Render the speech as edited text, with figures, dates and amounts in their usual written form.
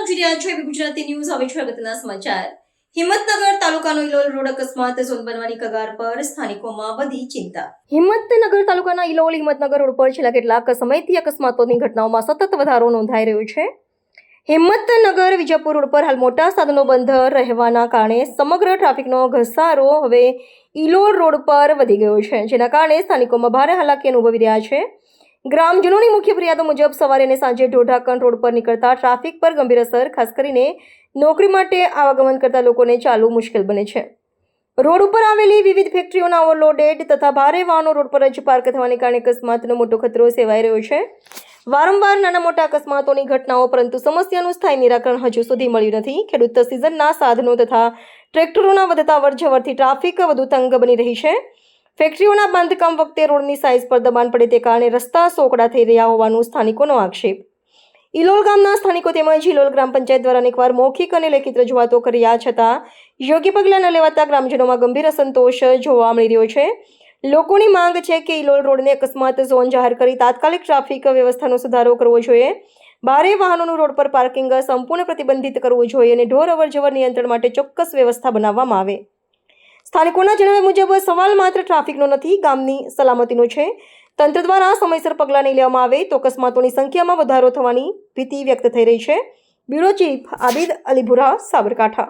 જોઈ રહ્યા છો ગુજરાતી ન્યૂઝ. હવે છે અગત્યના સમાચાર. હિંમતનગર તાલુકાનો ઇલોલ રોડ અકસ્માત ઝોન બનવાની કગાર પર, સ્થાનિકોમાં વધી ચિંતા. હિંમતનગર તાલુકાના ઇલોલ હિંમતનગર રોડ પર છેલ્લા કેટલાક સમયથી અકસ્માતોની ઘટનાઓમાં સતત વધારો નોંધાઈ રહ્યો છે. હિંમતનગર વિજાપુર રોડ પર હાલ મોટા સાધનો બંધ રહેવાના કારણે સમગ્ર ટ્રાફિકનો ઘસારો હવે ઇલોલ રોડ પર વધી ગયો છે, જેના કારણે સ્થાનિકોમાં ભારે હાલાકી અનુભવી રહ્યા છે. ગ્રામજનોની મુખ્ય ફરિયાદો મુજબ સવારે અને સાંજે ઢોઢાકણ રોડ પર નીકળતા ટ્રાફિક પર ગંભીર અસર, ખાસ કરીને નોકરી માટે આવાગમન કરતા લોકોને ચાલવું મુશ્કેલ બને છે. રોડ ઉપર આવેલી વિવિધ ફેક્ટરીઓના ઓવરલોડેડ તથા ભારે વાહનો રોડ પર જ પાર્ક થવાને કારણે અકસ્માતનો મોટો ખતરો સેવાઈ રહ્યો છે. વારંવાર નાના મોટા અકસ્માતોની ઘટનાઓ, પરંતુ સમસ્યાનું સ્થાયી નિરાકરણ હજુ સુધી મળ્યું નથી. ખેડૂત સિઝનના સાધનો તથા ટ્રેક્ટરોના વધતા અવરજવરથી ટ્રાફિક વધુ તંગ બની રહી છે. ફેક્ટરીઓના બાંધકામ વખતે રોડની સાઇઝ પર દબાણ પડે તે કારણે રસ્તા સોકડા થઈ રહ્યા હોવાનું સ્થાનિકોનો આક્ષેપ. ઇલોલ ગામના સ્થાનિકો તેમજ ઇલોલ ગ્રામ પંચાયત દ્વારા અનેકવાર મૌખિક અને લેખિત રજૂઆતો કર્યા છતાં યોગ્ય પગલાં ન લેવાતા ગ્રામજનોમાં ગંભીર અસંતોષ જોવા મળી રહ્યો છે. લોકોની માંગ છે કે ઇલોલ રોડને અકસ્માત ઝોન જાહેર કરી તાત્કાલિક ટ્રાફિક વ્યવસ્થાનો સુધારો કરવો જોઈએ. ભારે વાહનોનું રોડ પર પાર્કિંગ સંપૂર્ણ પ્રતિબંધિત કરવું જોઈએ અને ઢોર અવરજવર નિયંત્રણ માટે ચોક્કસ વ્યવસ્થા બનાવવામાં આવે. સ્થાનિકોના જણાવ્યા મુજબ સવાલ માત્ર ટ્રાફિકનો નથી, ગામની સલામતીનો છે. તંત્ર દ્વારા સમયસર પગલાં નહીં લેવામાં આવે તો અકસ્માતોની સંખ્યામાં વધારો થવાની ભીતિ વ્યક્ત થઈ રહી છે. Bureau chief Abid Alibhura, Sabarkantha.